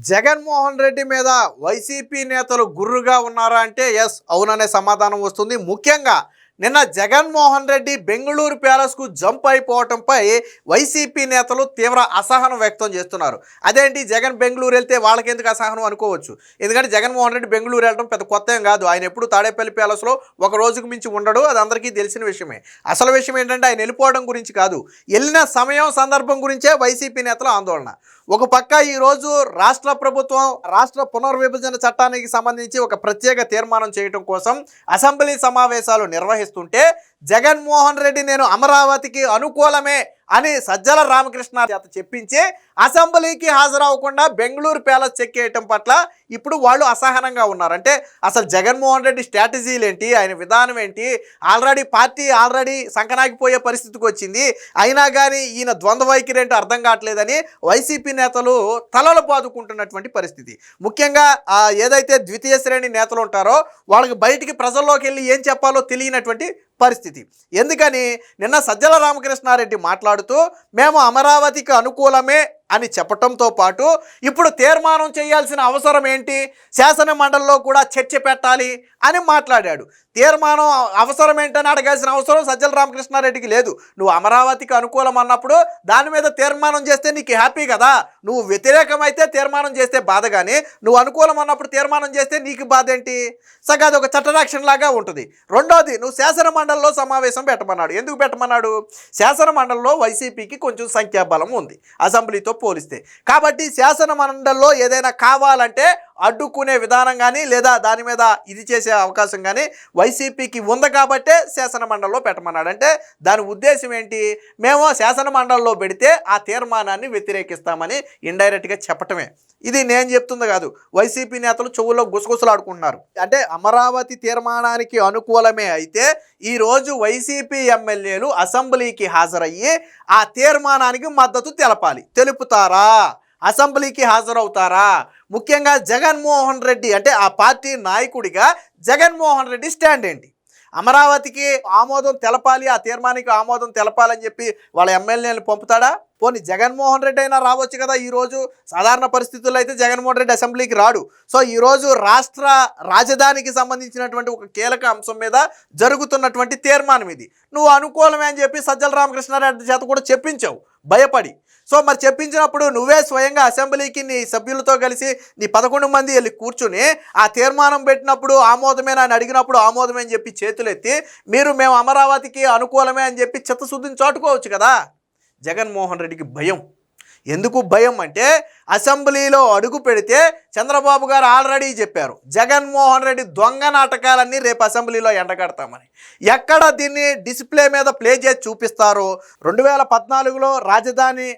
జగన్మోహన్ రెడ్డి మీద వైసీపీ నేతలు గుర్రుగా ఉన్నారా అంటే ఎస్ అవుననే సమాధానం వస్తుంది. ముఖ్యంగా నిన్న జగన్మోహన్ రెడ్డి బెంగళూరు ప్యాలెస్కు జంప్ అయిపోవటంపై వైసీపీ నేతలు తీవ్ర అసహనం వ్యక్తం చేస్తున్నారు. అదేంటి జగన్ బెంగళూరు వెళ్తే వాళ్ళకెందుకు అసహనం అనుకోవచ్చు. ఎందుకంటే జగన్మోహన్ రెడ్డి బెంగళూరు వెళ్ళడం పెద్ద కొత్త ఏం కాదు. ఆయన ఎప్పుడు తాడేపల్లి ప్యాలెస్లో ఒక రోజుకు మించి ఉండడు, అది అందరికీ తెలిసిన విషయమే. అసలు విషయం ఏంటంటే ఆయన వెళ్ళిపోవడం గురించి కాదు, వెళ్ళిన సమయం సందర్భం గురించే వైసీపీ నేతల ఆందోళన. ఒక పక్క ఈరోజు రాష్ట్ర ప్రభుత్వం రాష్ట్ర పునర్విభజన చట్టానికి సంబంధించి ఒక ప్రత్యేక తీర్మానం చేయడం కోసం అసెంబ్లీ సమావేశాలు నిర్వహిస్తుంటే జగన్మోహన్ రెడ్డి నేను అమరావతికి అనుకూలమే అని సజ్జల రామకృష్ణ చేత చెప్పించి అసెంబ్లీకి హాజరవ్వకుండా బెంగళూరు ప్యాలెస్ చెక్కేయటం పట్ల ఇప్పుడు వాళ్ళు అసహనంగా ఉన్నారు. అంటే అసలు జగన్మోహన్ రెడ్డి స్ట్రాటజీలు ఏంటి, ఆయన విధానం ఏంటి, పార్టీ ఆల్రెడీ సంకనాగిపోయే పరిస్థితికి వచ్చింది, అయినా కానీ ఈయన ద్వంద్వ వైఖరి ఏంటో అర్థం కావట్లేదని వైసీపీ నేతలు తలలు బాదుకుంటున్నటువంటి పరిస్థితి. ముఖ్యంగా ఏదైతే ద్వితీయ శ్రేణి నేతలు ఉంటారో వాళ్ళకి బయటికి ప్రజల్లోకి వెళ్ళి ఏం చెప్పాలో తెలియనటువంటి పరిస్థితి. ఎందుకని నిన్న సజ్జల రామకృష్ణారెడ్డి మాట్లాడుతూ మేము అమరావతికి అనుకూలమే అని చెప్పటంతో పాటు ఇప్పుడు తీర్మానం చేయాల్సిన అవసరం ఏంటి, శాసన మండలిలో కూడా చర్చ పెట్టాలి అని మాట్లాడాడు. తీర్మానం అవసరం ఏంటని అడగాల్సిన అవసరం సజ్జల రామకృష్ణారెడ్డికి లేదు. నువ్వు అమరావతికి అనుకూలం అన్నప్పుడు దాని మీద తీర్మానం చేస్తే నీకు హ్యాపీ కదా, నువ్వు వ్యతిరేకమైతే తీర్మానం చేస్తే బాధ, కానీ నువ్వు అనుకూలం అన్నప్పుడు తీర్మానం చేస్తే నీకు బాధ ఏంటి? సగా అది ఒక చట్టరక్షణ లాగా ఉంటుంది. రెండోది, నువ్వు శాసన మండలిలో సమావేశం పెట్టమన్నాడు. ఎందుకు పెట్టమన్నాడు? శాసన మండలిలో వైసీపీకి కొంచెం సంఖ్యాబలం ఉంది అసెంబ్లీతో పోలిస్తే. కాబట్టి శాసన మండలిలో ఏదైనా కావాలంటే అడ్డుకునే విధానం కానీ లేదా దాని మీద ఇది చేసే అవకాశం కానీ వైసీపీకి ఉంది కాబట్టే శాసన మండలిలో పెట్టమన్నాడు. అంటే దాని ఉద్దేశం ఏంటి? మేము శాసన మండలిలో పెడితే ఆ తీర్మానాన్ని వ్యతిరేకిస్తామని ఇండైరెక్ట్గా చెప్పటమే. ఇది నేను చెప్తుంది కాదు, వైసీపీ నేతలు చెవుల్లో గుసగుసలాడుకుంటున్నారు. అంటే అమరావతి తీర్మానానికి అనుకూలమే అయితే ఈరోజు వైసీపీ ఎమ్మెల్యేలు అసెంబ్లీకి హాజరయ్యి ఆ తీర్మానానికి మద్దతు తెలుపుతారా? అసెంబ్లీకి హాజరవుతారా? ముఖ్యంగా జగన్మోహన్ రెడ్డి అంటే ఆ పార్టీ నాయకుడిగా జగన్మోహన్ రెడ్డి స్టాండ్ ఏంటి? అమరావతికి ఆమోదం తెలపాలి, ఆ తీర్మానానికి ఆమోదం తెలపాలని చెప్పి వాళ్ళ ఎమ్మెల్యేలు పంపుతాడా? పోనీ జగన్మోహన్ రెడ్డి అయినా రావచ్చు కదా. ఈరోజు సాధారణ పరిస్థితుల్లో అయితే జగన్మోహన్ రెడ్డి అసెంబ్లీకి రాడు. సో ఈరోజు రాష్ట్ర రాజధానికి సంబంధించినటువంటి ఒక కీలక అంశం మీద జరుగుతున్నటువంటి తీర్మానం ఇది. నువ్వు అనుకూలమే అని చెప్పి సజ్జల రామకృష్ణారెడ్డి చేత కూడా చెప్పించావు భయపడి. సో మరి చెప్పించినప్పుడు నువ్వే స్వయంగా అసెంబ్లీకి నీ సభ్యులతో కలిసి నీ 11 మంది వెళ్ళి కూర్చుని ఆ తీర్మానం పెట్టినప్పుడు ఆమోదమేనా అని అడిగినప్పుడు ఆమోదమే అని చెప్పి చేతులెత్తి మేము అమరావతికి అనుకూలమే అని చెప్పి చిత్తశుద్ధిని చాటుకోవచ్చు కదా. జగన్మోహన్ రెడ్డికి భయం. ఎందుకు భయం అంటే అసెంబ్లీలో అడుగు పెడితే చంద్రబాబు గారు ఆల్రెడీ చెప్పారు జగన్మోహన్ రెడ్డి దొంగ నాటకాలన్నీ రేపు అసెంబ్లీలో ఎండగడతామని. ఎక్కడ దీన్ని డిస్ప్లే మీద ప్లే చేసి చూపిస్తారో 2014లో రాజధాని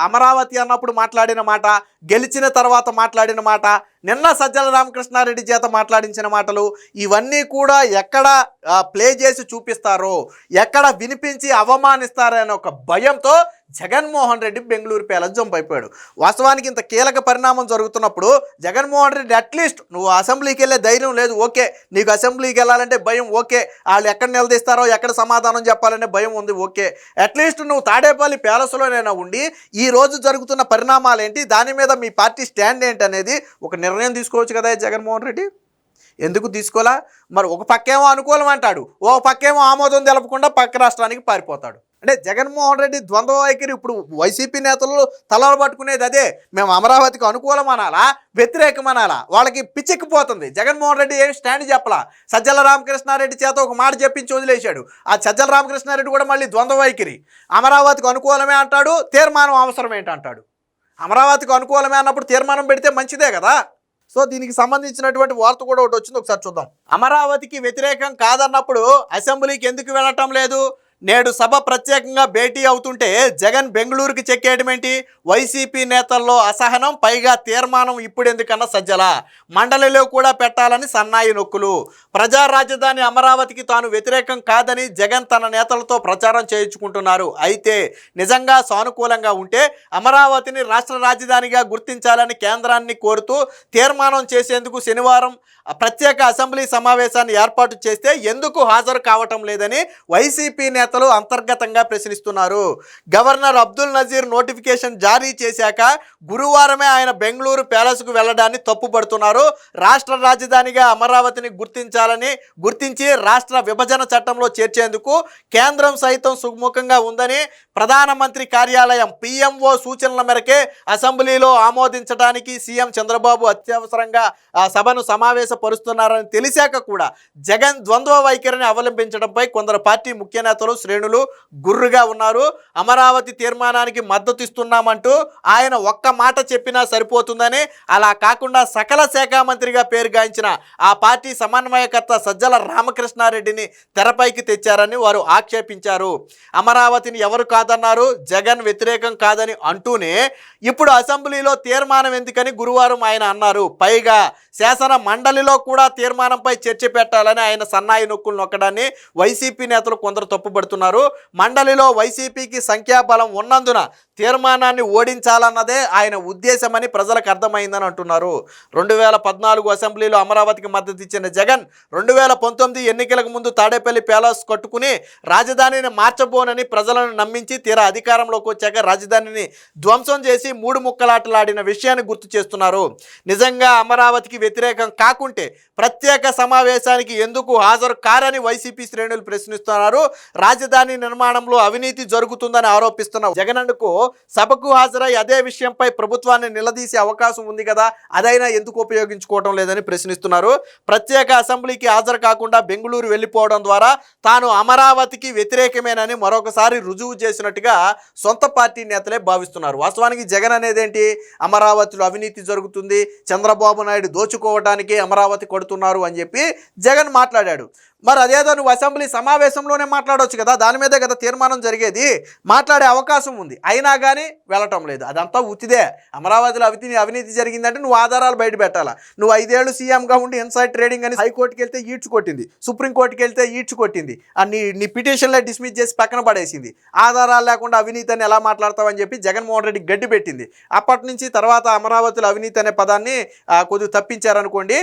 అమరావతి అన్నప్పుడు మాట్లాడిన మాట, గెలిచిన తర్వాత మాట్లాడిన మాట, నిన్న సజ్జల రామకృష్ణారెడ్డి చేత మాట్లాడించిన మాటలు, ఇవన్నీ కూడా ఎక్కడ ప్లే చేసి చూపిస్తారో, ఎక్కడ వినిపించి అవమానిస్తారో అనే ఒక భయంతో జగన్మోహన్ రెడ్డి బెంగళూరు ప్యాలెస్ జంప్ అయిపోయాడు. వాస్తవానికి ఇంత కీలక పరిణామం జరుగుతున్నప్పుడు జగన్మోహన్ రెడ్డి అట్లీస్ట్ నువ్వు అసెంబ్లీకి వెళ్ళే ధైర్యం లేదు, ఓకే, నీకు అసెంబ్లీకి వెళ్ళాలంటే భయం, ఓకే, వాళ్ళు ఎక్కడ నిలదీస్తారో ఎక్కడ సమాధానం చెప్పాలనే భయం ఉంది, ఓకే, అట్లీస్ట్ నువ్వు తాడేపల్లి ప్యాలెస్లోనైనా ఉండి ఈ రోజు జరుగుతున్న పరిణామాలు ఏంటి, దాని మీద మీ పార్టీ స్టాండ్ ఏంటి అనేది ఒక నిర్ణయం తీసుకోవచ్చు కదా జగన్మోహన్ రెడ్డి. ఎందుకు తీసుకోలా? మరి ఒక పక్కేమో అనుకూలం అంటాడు, ఓ పక్కేమో ఆమోదం తెలపకుండా పక్క రాష్ట్రానికి పారిపోతాడు. అంటే జగన్మోహన్ రెడ్డి ద్వంద్వ వైఖరి. ఇప్పుడు వైసీపీ నేతలు తలలు పట్టుకునేది అదే, మేము అమరావతికి అనుకూలం అనాలా వ్యతిరేకం అనాలా, వాళ్ళకి పిచ్చెక్కిపోతుంది. జగన్మోహన్ రెడ్డి ఏం స్టాండ్ చెప్పలా, సజ్జల రామకృష్ణారెడ్డి చేత ఒక మాట చెప్పించి వదిలేశాడు. ఆ సజ్జల రామకృష్ణారెడ్డి కూడా మళ్ళీ ద్వంద్వ వైఖరి, అమరావతికి అనుకూలమే అంటాడు, తీర్మానం అవసరం ఏంటంటాడు. అమరావతికి అనుకూలమే అన్నప్పుడు తీర్మానం పెడితే మంచిదే కదా. సో దీనికి సంబంధించినటువంటి వార్త కూడా ఒకటి వచ్చింది, ఒకసారి చూద్దాం. అమరావతికి వ్యతిరేకం కాదన్నప్పుడు అసెంబ్లీకి ఎందుకు వెళ్ళటం లేదు? నేడు సభ ప్రత్యేకంగా భేటీ అవుతుంటే జగన్ బెంగళూరుకి చెక్కేయడం ఏంటి? వైసీపీ నేతల్లో అసహనం, పైగా తీర్మానం ఇప్పుడు ఎందుకన్నా సజ్జల మండలిలో కూడా పెట్టాలని సన్నాయి నొక్కులు. ప్రజా రాజధాని అమరావతికి తాను వ్యతిరేకం కాదని జగన్ తన నేతలతో ప్రచారం చేయించుకుంటున్నారు. అయితే నిజంగా సానుకూలంగా ఉంటే అమరావతిని రాష్ట్ర రాజధానిగా గుర్తించాలని కేంద్రాన్ని కోరుతూ తీర్మానం చేసేందుకు శనివారం ప్రత్యేక అసెంబ్లీ సమావేశాన్ని ఏర్పాటు చేస్తే ఎందుకు హాజరు కావటం లేదని వైసీపీ నేత నేతలు అంతర్గతంగా ప్రశ్నిస్తున్నారు. గవర్నర్ అబ్దుల్ నజీర్ నోటిఫికేషన్ జారీ చేశాక గురువారమే ఆయన బెంగళూరు ప్యాలెస్కు వెళ్లడాన్ని తప్పుపడుతున్నారు. రాష్ట్ర రాజధానిగా అమరావతిని గుర్తించి రాష్ట్ర విభజన చట్టంలో చేర్చేందుకు కేంద్రం సైతం సుముఖంగా ఉందని, ప్రధానమంత్రి కార్యాలయం పిఎంఓ సూచనల మేరకే అసెంబ్లీలో ఆమోదించడానికి సీఎం చంద్రబాబు అత్యవసరంగా సభను సమావేశపరుస్తున్నారని తెలిసాక కూడా జగన్ ద్వంద్వ వైఖరిని అవలంబించడంపై కొందరు పార్టీ ముఖ్య నేతలు శ్రేణులు గుర్రుగా ఉన్నారు. అమరావతి తీర్మానానికి మద్దతు ఇస్తున్నామంటూ ఆయన ఒక్క మాట చెప్పినా సరిపోతుందని, అలా కాకుండా సకల శాఖ మంత్రిగా పేరుగాంచిన ఆ పార్టీ సమన్వయకర్త సజ్జల రామకృష్ణారెడ్డిని తెరపైకి తెచ్చారని వారు ఆక్షేపించారు. అమరావతిని ఎవరు కాదన్నారు, జగన్ వ్యతిరేకం కాదని అంటూనే ఇప్పుడు అసెంబ్లీలో తీర్మానం ఎందుకని గురువారం ఆయన అన్నారు. పైగా శాసన మండలిలో కూడా తీర్మానంపై చర్చ పెట్టాలని ఆయన సన్నాయి నొక్కులు నొక్కడాన్ని వైసీపీ నేతలు కొందరు తప్పుపడుతున్నారు. మండలిలో వైసీపీకి సంఖ్యాబలం ఉన్నందున తీర్మానాన్ని ఓడించాలన్నదే ఆయన ఉద్దేశమని ప్రజలకు అర్థమైందని అంటున్నారు. 2014 అసెంబ్లీలో అమరావతికి మద్దతు ఇచ్చిన జగన్ 2019 ఎన్నికలకు ముందు తాడేపల్లి ప్యాలెస్ కట్టుకుని రాజధానిని మార్చబోనని ప్రజలను నమ్మించి తీరా అధికారంలోకి వచ్చాక రాజధానిని ధ్వంసం చేసి 3 ముక్కలాటలాడిన విషయాన్ని గుర్తు చేస్తున్నారు. నిజంగా అమరావతికి వ్యతిరేకం కాకుంటే ప్రత్యేక సమావేశానికి ఎందుకు హాజరు కారని వైసీపీ శ్రేణులు ప్రశ్నిస్తున్నారు. రాజధాని నిర్మాణంలో అవినీతి జరుగుతుందని ఆరోపిస్తున్న జగన్కు సభకు హాజరై అదే విషయంపై ప్రభుత్వాన్ని నిలదీసే అవకాశం ఉంది కదా, అదైనా ఎందుకు ఉపయోగించుకోవడం లేదని ప్రశ్నిస్తున్నారు. ప్రత్యేక అసెంబ్లీకి హాజరు కాకుండా బెంగళూరు వెళ్ళిపోవడం ద్వారా తాను అమరావతికి వ్యతిరేకమేనని మరొకసారి రుజువు చేసినట్టుగా సొంత పార్టీ నేతలే భావిస్తున్నారు. వాస్తవానికి జగన్ అనేదేంటి, అమరావతిలో అవినీతి జరుగుతుంది, చంద్రబాబు నాయుడు దోచుకోవడానికి అమరావతి కొడుతున్నారు అని చెప్పి జగన్ మాట్లాడాడు. మరి అదేదో నువ్వు అసెంబ్లీ సమావేశంలోనే మాట్లాడవచ్చు కదా, దాని మీదే కదా తీర్మానం జరిగేది, మాట్లాడే అవకాశం ఉంది, అయినా కానీ వెళ్ళటం లేదు. అదంతా ఉత్తిదే. అమరావతిలో అవినీతి జరిగిందంటే నువ్వు ఆధారాలు బయట పెట్టాలా. నువ్వు 5 ఏళ్ళు సీఎంగా ఉండి ఇన్సైడ్ ట్రేడింగ్ అని హైకోర్టుకి వెళ్తే ఈడ్చుకొట్టింది, సుప్రీంకోర్టుకి వెళ్తే ఈడ్చుకొట్టింది, నీ పిటిషన్లే డిస్మిస్ చేసి పక్కన పడేసింది. ఆధారాలు లేకుండా అవినీతి అని ఎలా మాట్లాడతావని చెప్పి జగన్మోహన్ రెడ్డి గడ్డి పెట్టింది. అప్పటి నుంచి తర్వాత అమరావతిలో అవినీతి అనే పదాన్ని కొద్దిగా తప్పించారనుకోండి.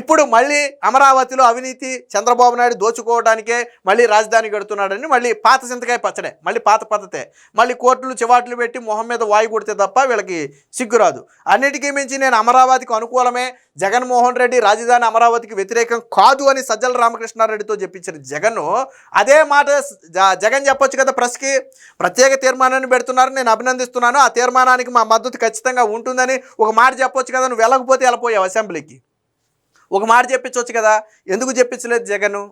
ఇప్పుడు మళ్ళీ అమరావతిలో అవినీతి, చంద్రబాబు నాయుడు దోచుకోవడానికే మళ్ళీ రాజధాని కడుతున్నాడని మళ్ళీ పాత చింతకాయ పచ్చడే, మళ్ళీ పాత పద్ధతే, మళ్ళీ కోర్టులు చివాట్లు పెట్టి మొహం మీద వాయి కొడితే తప్ప వీళ్ళకి సిగ్గురాదు. అన్నిటికీ మించి నేను అమరావతికి అనుకూలమే, జగన్మోహన్ రెడ్డి రాజధాని అమరావతికి వ్యతిరేకం కాదు అని సజ్జల రామకృష్ణారెడ్డితో చెప్పించిన జగన్ అదే మాట జగన్ చెప్పొచ్చు కదా ప్రెస్కి. ప్రత్యేక తీర్మానాన్ని పెడుతున్నారు, నేను అభినందిస్తున్నాను, ఆ తీర్మానానికి మా మద్దతు ఖచ్చితంగా ఉంటుందని ఒక మాట చెప్పొచ్చు కదా. నువ్వు వెళ్ళకపోతే వెళ్ళిపోయావు అసెంబ్లీకి, ఒక మాట చెప్పించవచ్చు కదా. ఎందుకు చెప్పించలేదు జగను?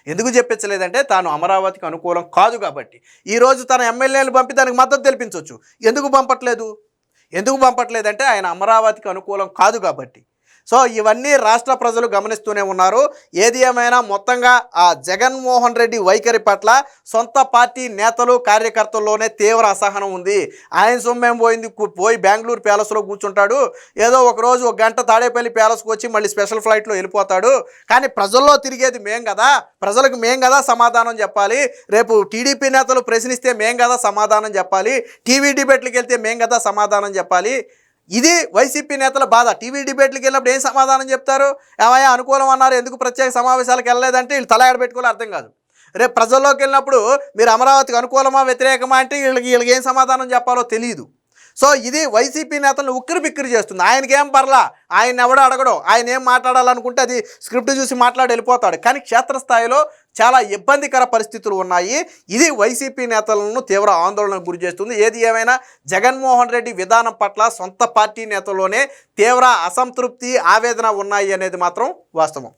ఎందుకు చెప్పించలేదంటే తాను అమరావతికి అనుకూలం కాదు కాబట్టి. ఈరోజు తన ఎమ్మెల్యేలు పంపి దానికి మద్దతు తెలిపించవచ్చు. ఎందుకు పంపట్లేదంటే ఆయన అమరావతికి అనుకూలం కాదు కాబట్టి. సో ఇవన్నీ రాష్ట్ర ప్రజలు గమనిస్తూనే ఉన్నారు. ఏది ఏమైనా మొత్తంగా ఆ జగన్మోహన్ రెడ్డి వైఖరి పట్ల సొంత పార్టీ నేతలు కార్యకర్తల్లోనే తీవ్ర అసహనం ఉంది. ఆయన సొమ్మేం పోయి బెంగళూరు ప్యాలెస్లో కూర్చుంటాడు, ఏదో ఒకరోజు 1 గంట తాడేపల్లి ప్యాలెస్కి వచ్చి మళ్ళీ స్పెషల్ ఫ్లైట్లో వెళ్ళిపోతాడు. కానీ ప్రజల్లో తిరిగేది మేం కదా, ప్రజలకు మేం కదా సమాధానం చెప్పాలి. రేపు టీడీపీ నేతలు ప్రశ్నిస్తే మేం కదా సమాధానం చెప్పాలి, టీవీ డిబేట్లకు వెళ్తే మేం కదా సమాధానం చెప్పాలి. ఇది వైసీపీ నేతల బాధ. టీవీ డిబేట్లకు వెళ్ళినప్పుడు ఏం సమాధానం చెప్తారు? ఏమయ్యా అనుకూలం అన్నారు, ఎందుకు ప్రత్యేక సమావేశాలకు వెళ్ళలేదంటే వీళ్ళు తల ఎడబెట్టుకోవాలి అర్థం కాదు. రేపు ప్రజల్లోకి వెళ్ళినప్పుడు మీరు అమరావతికి అనుకూలమా వ్యతిరేకమా అంటే వీళ్ళకి ఏం సమాధానం చెప్పాలో తెలియదు. సో ఇది వైసీపీ నేతలను ఉక్కిరి బిక్కిరి చేస్తుంది. ఆయనకేం పర్లా, ఆయన ఎవడో అడగడం, ఆయన ఏం మాట్లాడాలనుకుంటే అది స్క్రిప్ట్ చూసి మాట్లాడి వెళ్ళిపోతాడు. కానీ క్షేత్రస్థాయిలో చాలా ఇబ్బందికర పరిస్థితులు ఉన్నాయి. ఇది వైసీపీ నేతలను తీవ్ర ఆందోళనకు గురి చేస్తుంది. ఏది ఏమైనా జగన్మోహన్ రెడ్డి విధానం పట్ల సొంత పార్టీ నేతల్లోనే తీవ్ర అసంతృప్తి, ఆవేదన ఉన్నాయి అనేది మాత్రం వాస్తవం.